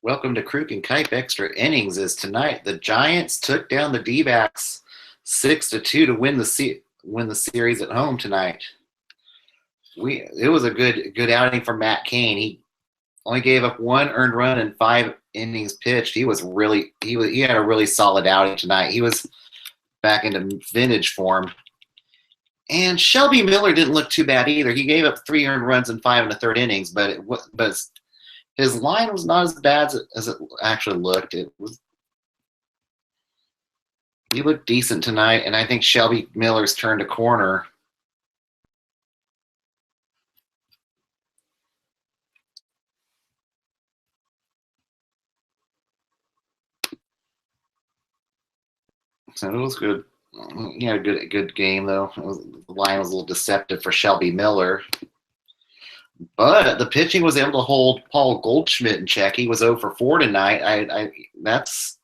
Welcome to Kruk and Kuip Extra Innings. Is tonight the Giants took down the dbacks 6-2 to win the series at home tonight. It was a good outing for Matt Cain. He only gave up one earned run in 5 innings pitched. He had a really solid outing tonight. He was back into vintage form. And Shelby Miller didn't look too bad either. He gave up 3 earned runs in 5 1/3 innings, but his line was not as bad as it actually looked. He looked decent tonight, and I think Shelby Miller's turned a corner. So it was good. He had a good game, though. The line was a little deceptive for Shelby Miller. But the pitching was able to hold Paul Goldschmidt in check. He was 0 for 4 tonight. That's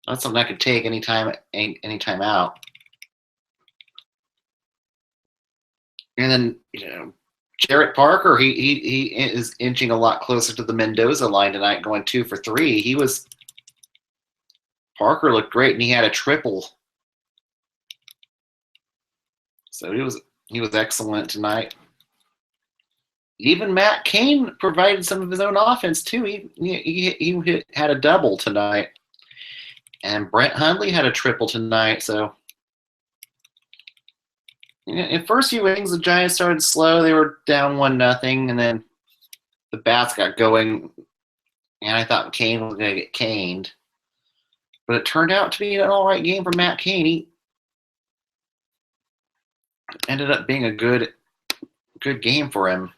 something I could take anytime out. And then Jarrett Parker, he is inching a lot closer to the Mendoza line tonight, going 2 for 3. Parker looked great, and he had a triple. So he was excellent tonight. Even Matt Cain provided some of his own offense too. He had a double tonight, and Brent Hundley had a triple tonight. So in first few innings, the Giants started slow. They were down 1-0, and then the bats got going, and I thought Cain was going to get caned. But it turned out to be an all right game for Matt Cain. He ended up being a good game for him,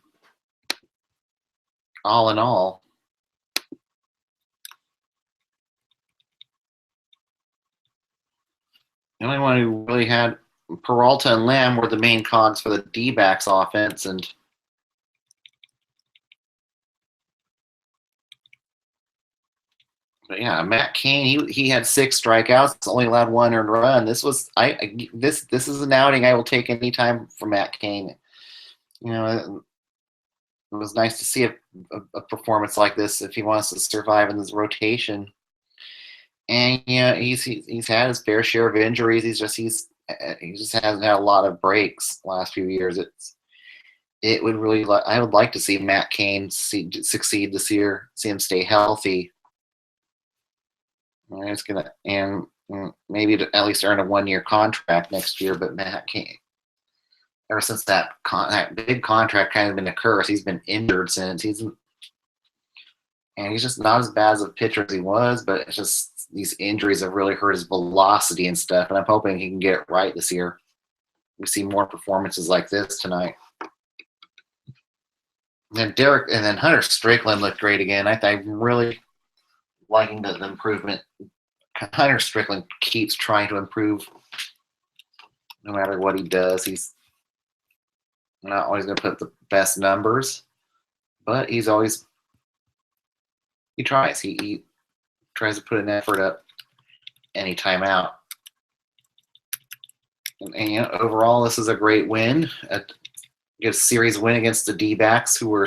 all in all. The only one who really had Peralta and Lamb were the main cogs for the D-backs offense, but yeah, Matt Cain, he had 6 strikeouts, only allowed 1 earned run. This is an outing I will take any time for Matt Cain. It was nice to see a performance like this if he wants to survive in this rotation. And he's had his fair share of injuries. He just hasn't had a lot of breaks the last few years. I would like to see Matt Cain succeed this year, see him stay healthy. And maybe to at least earn a 1-year contract next year. But Matt Cain, ever since that big contract kind of been a curse, he's been injured since. He's just not as bad as a pitcher as he was, but it's just these injuries have really hurt his velocity and stuff. And I'm hoping he can get it right this year. We see more performances like this tonight. And then Hunter Strickland looked great again. I'm really liking the improvement. Hunter Strickland keeps trying to improve no matter what he does. He's not always going to put the best numbers, but he tries. He tries to put an effort up any time out. And overall, this is a great win. A good series win against the D-backs, who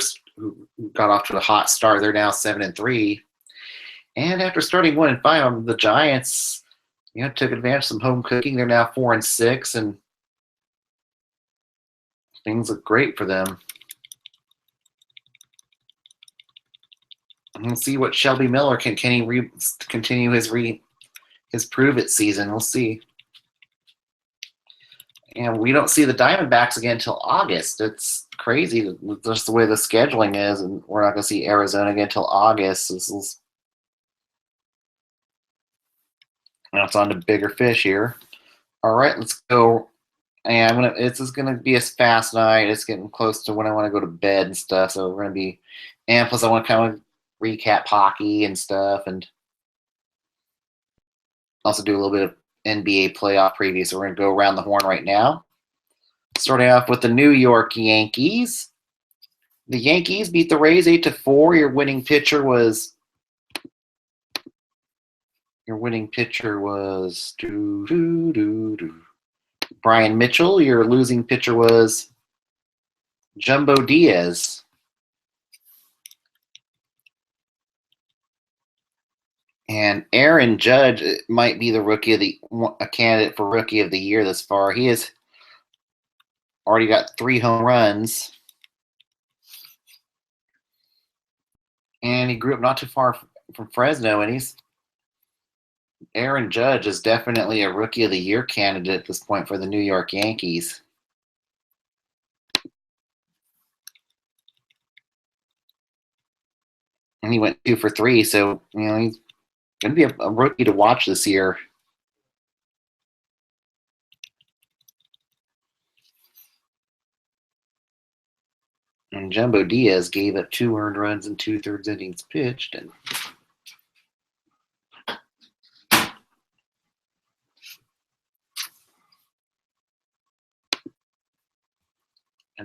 got off to a hot start. They're now 7-3. And after starting 1-5, the Giants, took advantage of some home cooking. They're now 4-6, and things look great for them. And we'll see what Shelby Miller can he continue his prove it season. We'll see. And we don't see the Diamondbacks again until August. It's crazy just the way the scheduling is, and we're not going to see Arizona again until August. Now it's on to bigger fish here. All right, let's go. And this is gonna be a fast night. It's getting close to when I want to go to bed and stuff. So we're gonna be, and plus I want to kind of recap hockey and stuff, and also do a little bit of NBA playoff preview. So we're gonna go around the horn right now. Starting off with the New York Yankees. The Yankees beat the Rays 8-4. Your winning pitcher was Brian Mitchell. Your losing pitcher was Jumbo Diaz. And Aaron Judge might be a candidate for rookie of the year thus far. He has already got 3 home runs. And he grew up not too far from Fresno, and Aaron Judge is definitely a rookie of the year candidate at this point for the New York Yankees. And he went 2 for 3, so he's going to be a rookie to watch this year. And Jumbo Diaz gave up 2 earned runs in 2/3 innings pitched. And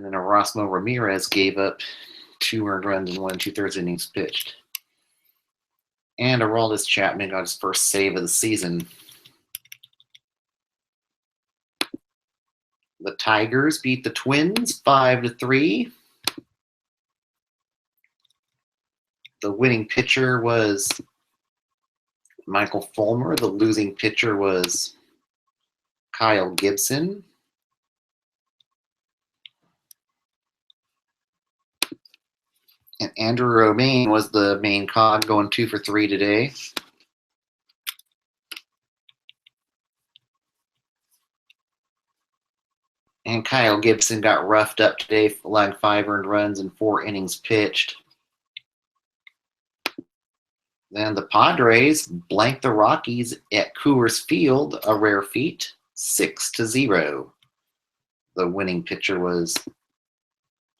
then Erasmo Ramirez gave up 2 earned runs in 1 2/3 innings pitched. And Aroldis Chapman got his first save of the season. The Tigers beat the Twins 5-3. The winning pitcher was Michael Fulmer. The losing pitcher was Kyle Gibson. And Andrew Romaine was the main cog, going 2 for 3 today. And Kyle Gibson got roughed up today, allowing 5 earned runs and 4 innings pitched. Then the Padres blanked the Rockies at Coors Field, a rare feat, 6-0. The winning pitcher was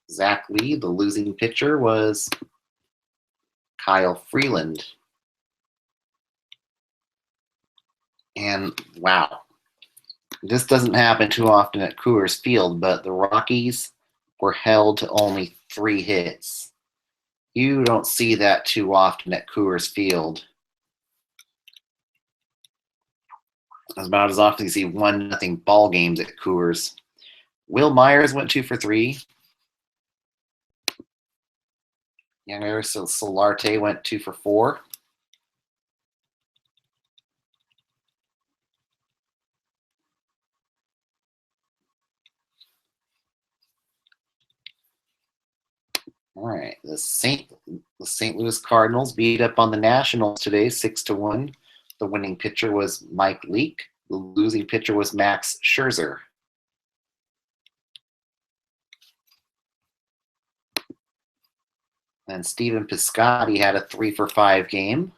Zach Lee. The losing pitcher was Kyle Freeland. And wow, this doesn't happen too often at Coors Field, but the Rockies were held to only 3 hits. You don't see that too often at Coors Field. It's about as often as you see 1-0 ball games at Coors. Will Myers went 2 for 3. Younger Solarte went 2 for 4. All right, the St. Louis Cardinals beat up on the Nationals today, 6-1. The winning pitcher was Mike Leake. The losing pitcher was Max Scherzer. And Stephen Piscotty had a 3 for 5 game.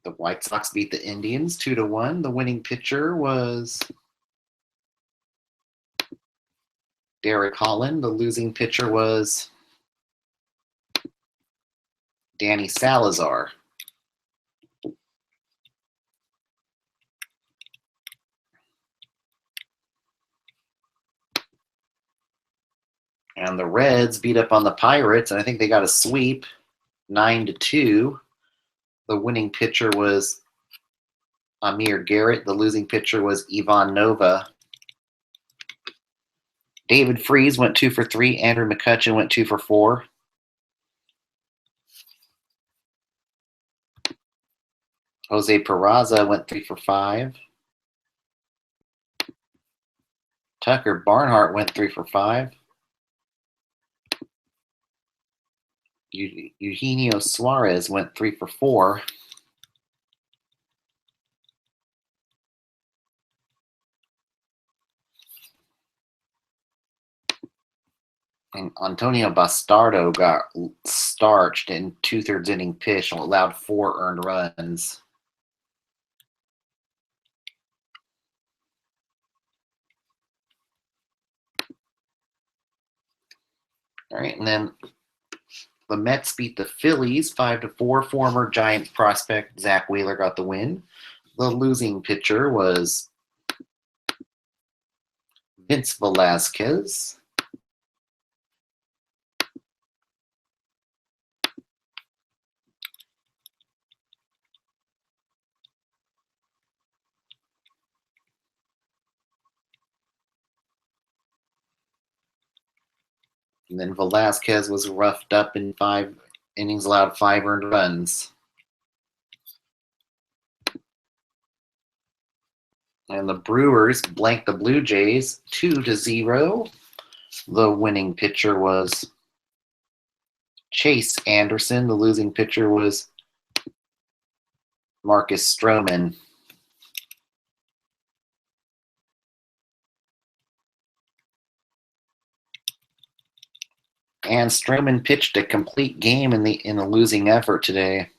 The White Sox beat the Indians 2-1. The winning pitcher was Derek Holland. The losing pitcher was Danny Salazar. And the Reds beat up on the Pirates, and I think they got a sweep, 9-2. The winning pitcher was Amir Garrett. The losing pitcher was Ivan Nova. David Freese went 2 for 3. Andrew McCutchen went 2 for 4. Jose Peraza went 3 for 5. Tucker Barnhart went 3 for 5. Eugenio Suarez went 3 for 4. And Antonio Bastardo got starched in 2/3 inning pitch and allowed 4 earned runs. All right, and then the Mets beat the Phillies 5-4. Former Giants prospect Zach Wheeler got the win. The losing pitcher was Vince Velasquez. And then Velasquez was roughed up in 5 innings, allowed 5 earned runs. And the Brewers blanked the Blue Jays 2-0. The winning pitcher was Chase Anderson. The losing pitcher was Marcus Stroman. And Stroman pitched a complete game in the losing effort today.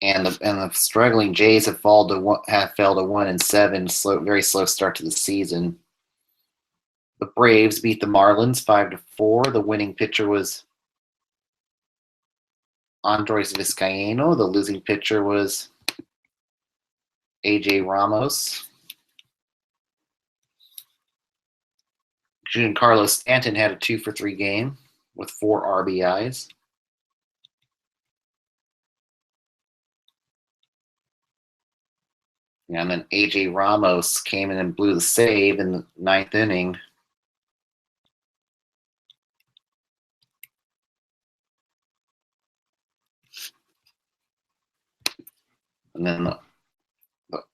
And the struggling Jays have fell to 1-7. Very slow start to the season. The Braves beat the Marlins 5-4. The winning pitcher was Andres Vizcaino. The losing pitcher was AJ Ramos. Giancarlo Stanton had a 2-for-3 game with 4 RBIs. And then AJ Ramos came in and blew the save in the 9th inning. And then the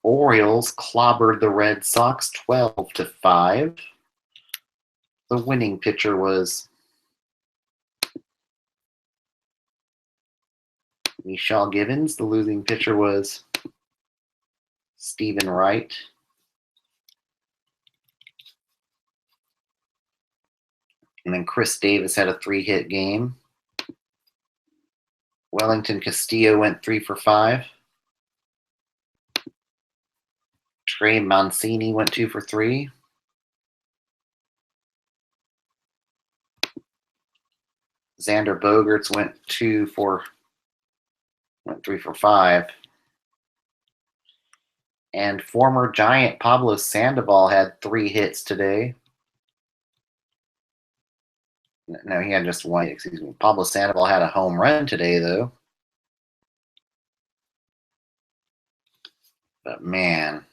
Orioles clobbered the Red Sox 12-5. The winning pitcher was Michelle Givens. The losing pitcher was Stephen Wright. And then Chris Davis had a 3-hit game. Wellington Castillo went 3-for-5. Trey Mancini went 2-for-3. Xander Bogaerts went 3-for-5. And former Giant Pablo Sandoval had 3 hits today. No, he had just 1. Excuse me. Pablo Sandoval had a home run today, though. But man,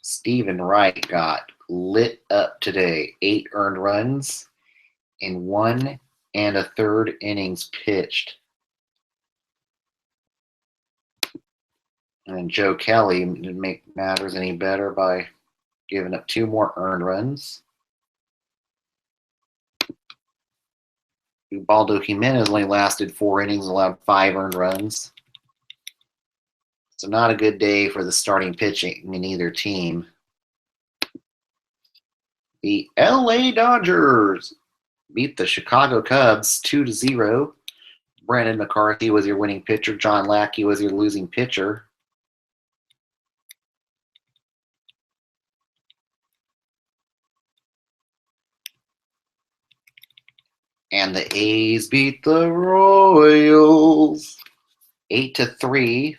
Stephen Wright got lit up today. 8 earned runs in 1 1/3 innings pitched. And Joe Kelly didn't make matters any better by giving up 2 more earned runs. Ubaldo Jimenez only lasted 4 innings, allowed 5 earned runs. So not a good day for the starting pitching in either team. The LA Dodgers beat the Chicago Cubs 2-0. Brandon McCarthy was your winning pitcher. John Lackey was your losing pitcher. And the A's beat the Royals 8-3.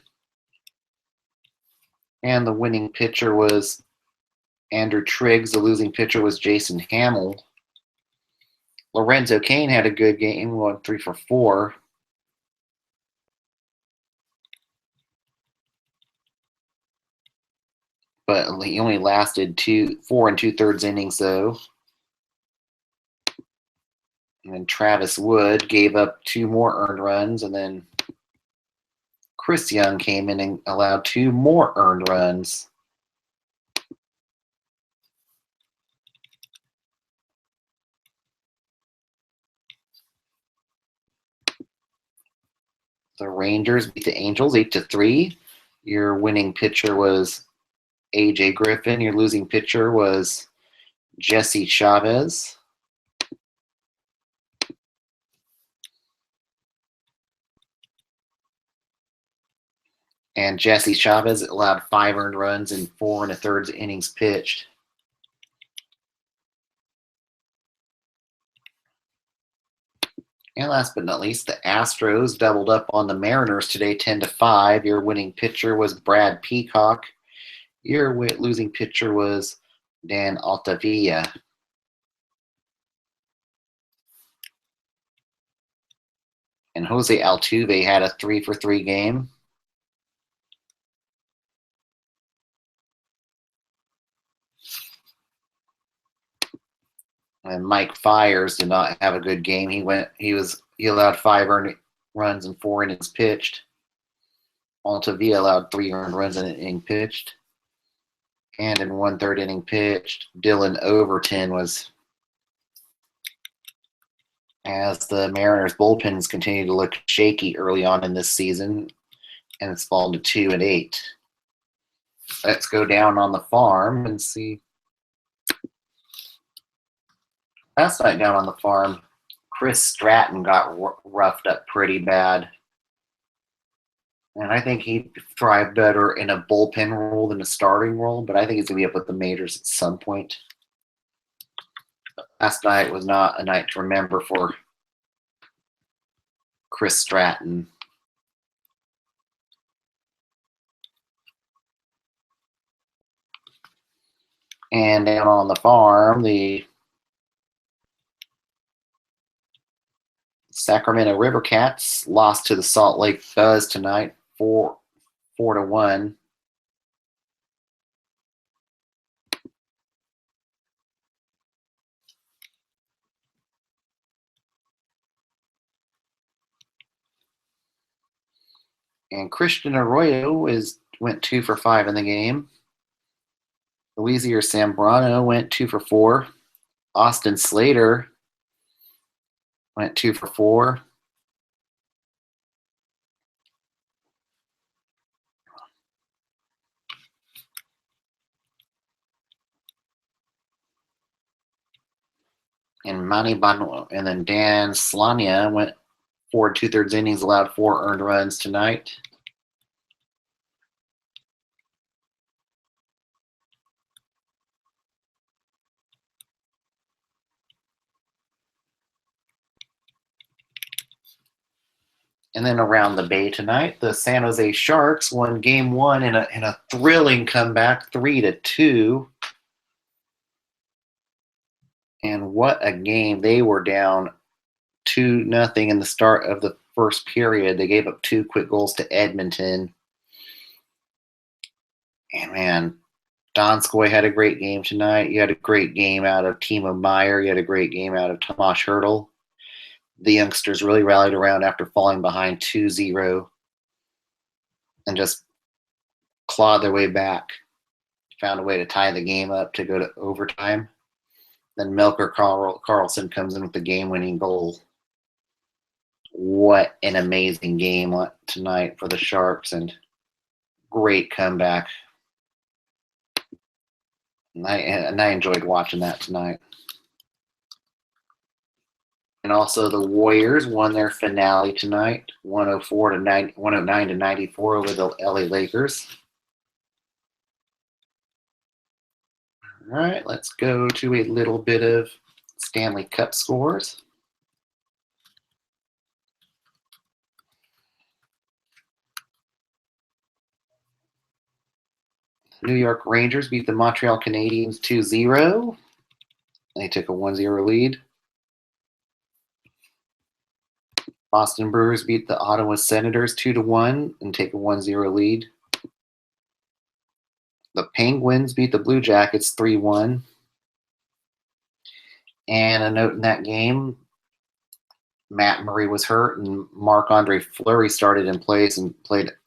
And the winning pitcher was Andrew Triggs. The losing pitcher was Jason Hamill. Lorenzo Cain had a good game, won 3-for-4. But he only lasted 4 2/3 innings, though. And then Travis Wood gave up 2 more earned runs, and then Chris Young came in and allowed 2 more earned runs. The Rangers beat the Angels 8-3. Your winning pitcher was AJ Griffin. Your losing pitcher was Jesse Chavez. And Jesse Chavez allowed 5 earned runs in 4 1/3 innings pitched. And last but not least, the Astros doubled up on the Mariners today 10-5. Your winning pitcher was Brad Peacock. Your losing pitcher was Dan Altavilla. And Jose Altuve had a 3-for-3 game. And Mike Fiers did not have a good game. He allowed 5 earned runs and 4 innings pitched. Altavia allowed 3 earned runs in an inning pitched. And in 1/3 inning pitched, Dylan Overton was, as the Mariners bullpens continue to look shaky early on in this season, and it's fallen to 2-8. Let's go down on the farm and see. Last night down on the farm, Chris Stratton got roughed up pretty bad. And I think he'd thrive better in a bullpen role than a starting role, but I think he's going to be up with the majors at some point. Last night was not a night to remember for Chris Stratton. And down on the farm, the Sacramento River Cats lost to the Salt Lake Buzz tonight, 4-1. And Christian Arroyo went 2 for 5 in the game. Luisier Zambrano went 2 for 4. Austin Slater went 2 for 4. And Manny Bano, and then Dan Slania went 4 2/3 innings, allowed 4 earned runs tonight. And then around the bay tonight, the San Jose Sharks won Game 1 in a thrilling comeback, 3-2. And what a game! They were down 2-0 in the start of the first period. They gave up 2 quick goals to Edmonton. And man, Donskoy had a great game tonight. You had a great game out of Timo Meyer. You had a great game out of Tomas Hertl. The youngsters really rallied around after falling behind 2-0 and just clawed their way back. Found a way to tie the game up to go to overtime. Then Melker Carlson comes in with the game-winning goal. What an amazing game tonight for the Sharks, and great comeback. And I enjoyed watching that tonight. And also the Warriors won their finale tonight, 109-94 over the LA Lakers. All right, let's go to a little bit of Stanley Cup scores. New York Rangers beat the Montreal Canadiens 2-0. They took a 1-0 lead. Boston Bruins beat the Ottawa Senators 2-1 and take a 1-0 lead. The Penguins beat the Blue Jackets 3-1. And a note in that game, Matt Murray was hurt and Marc-Andre Fleury started in place and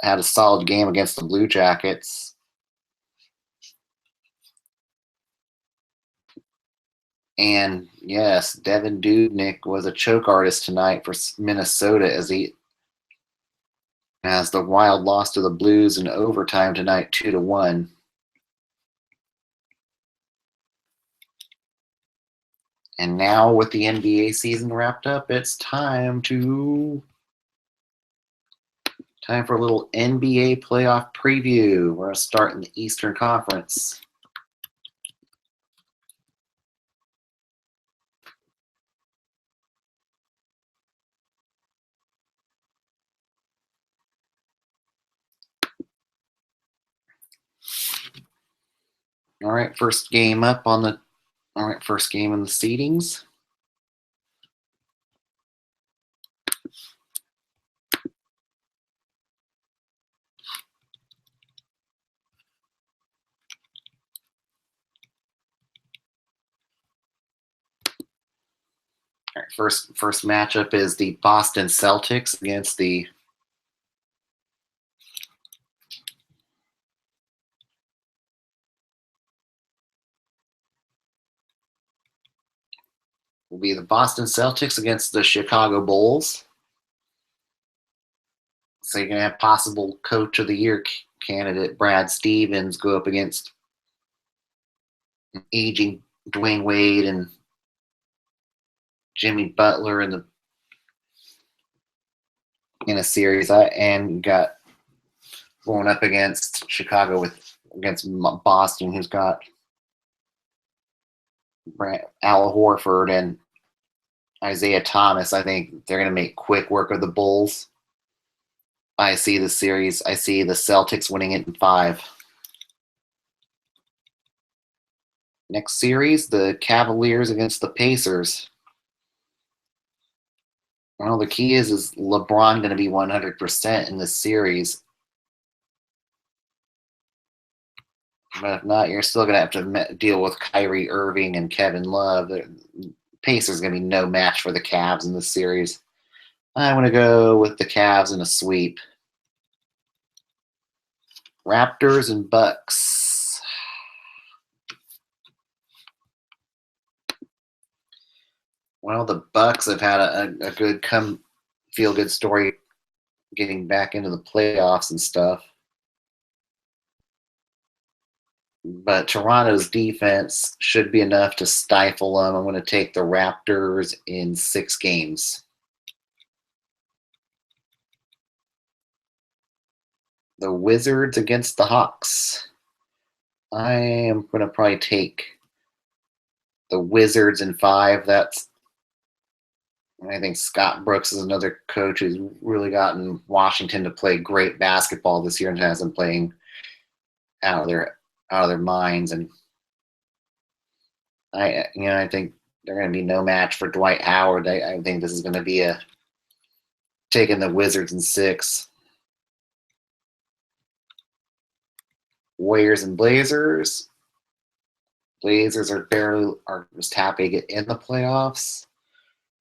had a solid game against the Blue Jackets. And yes, Devin Dubnyk was a choke artist tonight for Minnesota as the Wild lost to the Blues in overtime tonight, 2-1. And now with the NBA season wrapped up, it's time for a little NBA playoff preview. We're going to start in the Eastern Conference. All right, first game in the seedings. right, first matchup is the Boston Celtics against the Boston Celtics against the Chicago Bulls. So you're gonna have possible Coach of the Year candidate Brad Stevens go up against aging Dwayne Wade and Jimmy Butler in a series, and got going up against Chicago against Boston, who's got Al Horford and Isaiah Thomas. I think they're going to make quick work of the Bulls. I see the series. I see the Celtics winning it in 5. Next series, the Cavaliers against the Pacers. Well, the key is LeBron going to be 100% in this series? But if not, you're still going to have to deal with Kyrie Irving and Kevin Love. The Pacers going to be no match for the Cavs in this series. I'm going to go with the Cavs in a sweep. Raptors and Bucks. Well, the Bucks have had a good feel-good story getting back into the playoffs and stuff. But Toronto's defense should be enough to stifle them. I'm going to take the Raptors in 6 games. The Wizards against the Hawks. I am going to probably take the Wizards in 5. I think Scott Brooks is another coach who's really gotten Washington to play great basketball this year and has them playing out of their minds. And I think they're going to be no match for Dwight Howard. I think this is going to be taking the Wizards in 6. Warriors and Blazers. Blazers are just happy to get in the playoffs.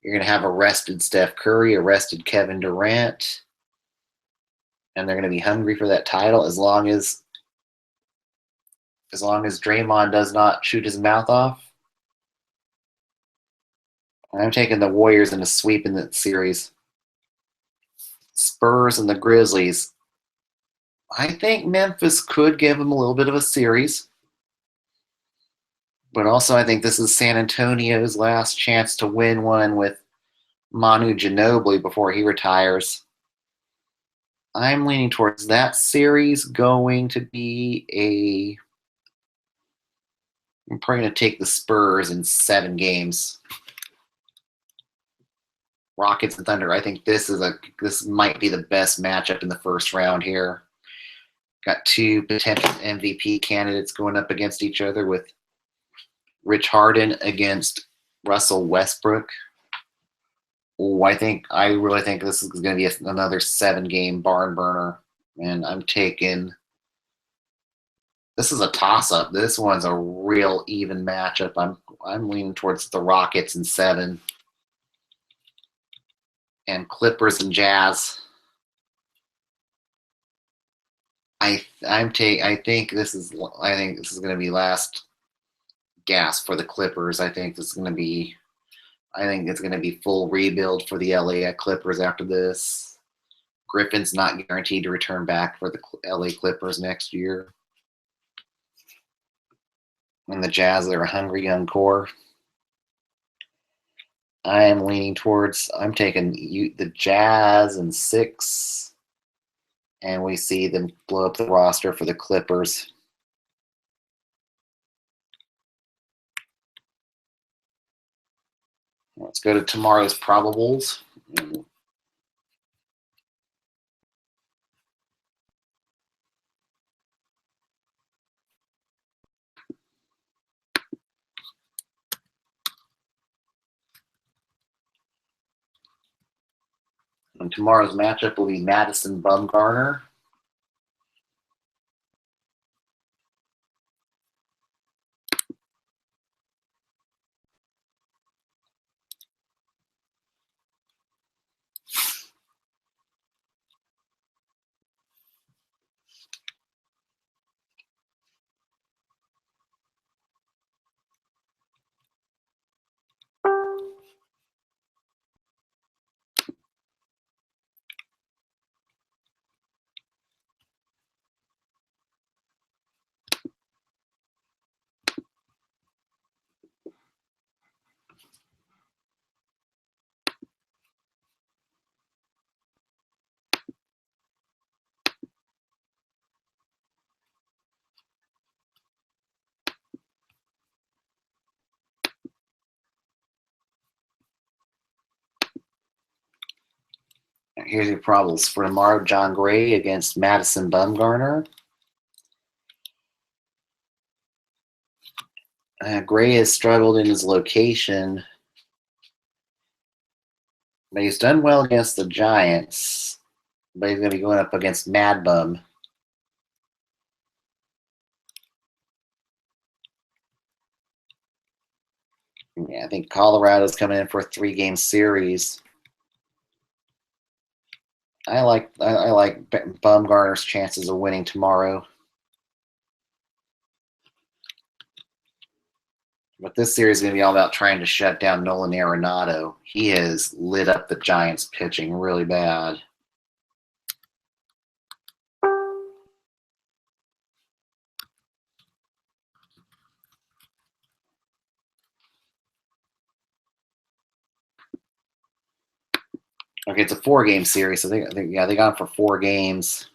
You're going to have arrested Steph Curry, arrested Kevin Durant, and they're going to be hungry for that title as long as Draymond does not shoot his mouth off. I'm taking the Warriors in a sweep in that series. Spurs and the Grizzlies. I think Memphis could give them a little bit of a series. But also I think this is San Antonio's last chance to win one with Manu Ginobili before he retires. I'm leaning towards that series going to be I'm probably going to take the Spurs in 7 games. Rockets and Thunder. I think this might be the best matchup in the first round here. Got 2 potential MVP candidates going up against each other with Rich Harden against Russell Westbrook. I really think this is going to be another 7-game barn burner, and I'm taking. This is a toss-up. This one's a real even matchup. I'm leaning towards the Rockets in 7, and Clippers and Jazz. I think this is going to be last gasp for the Clippers. I think it's going to be full rebuild for the LA Clippers after this. Griffin's not guaranteed to return back for the LA Clippers next year. And the Jazz, they're a hungry young core. I'm taking the Jazz in 6, and we see them blow up the roster for the Clippers. Let's go to tomorrow's probables. And tomorrow's matchup will be Madison Bumgarner Here's your problems for tomorrow. John Gray against Madison Bumgarner. Gray has struggled in his location, but he's done well against the Giants. But he's going to be going up against Mad Bum. Yeah, I think Colorado's coming in for a 3-game series. I like Bumgarner's chances of winning tomorrow. But this series is going to be all about trying to shut down Nolan Arenado. He has lit up the Giants pitching really bad. Okay, it's a 4-game series, so they got him for 4 games.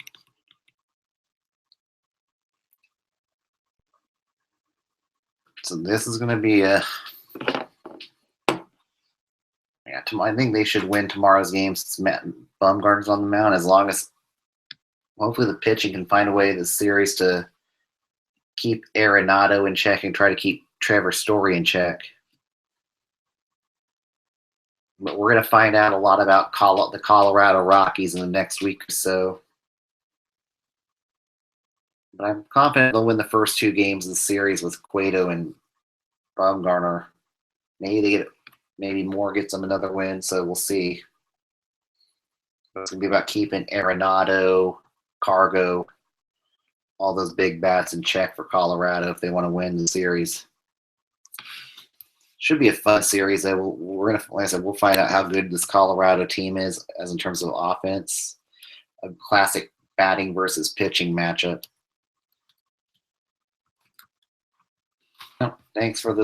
So this is going to be a. Yeah, I think they should win tomorrow's game since Bumgarner's on the mound. As long as hopefully the pitching can find a way this series to keep Arenado in check and try to keep Trevor Story in check. But we're going to find out a lot about the Colorado Rockies in the next week or so. But I'm confident they'll win the first 2 games of the series with Cueto and Bumgarner. Maybe Moore gets them another win, so we'll see. But it's going to be about keeping Arenado, Cargo, all those big bats in check for Colorado if they want to win the series. Should be a fun series. We're gonna, like I said, we'll find out how good this Colorado team is as in terms of offense. A classic batting versus pitching matchup. Well, thanks for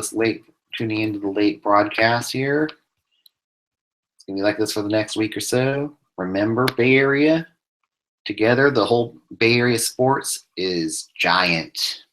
tuning into the late broadcast here. It's gonna be like this for the next week or so. Remember, Bay Area, together, the whole Bay Area sports is giant.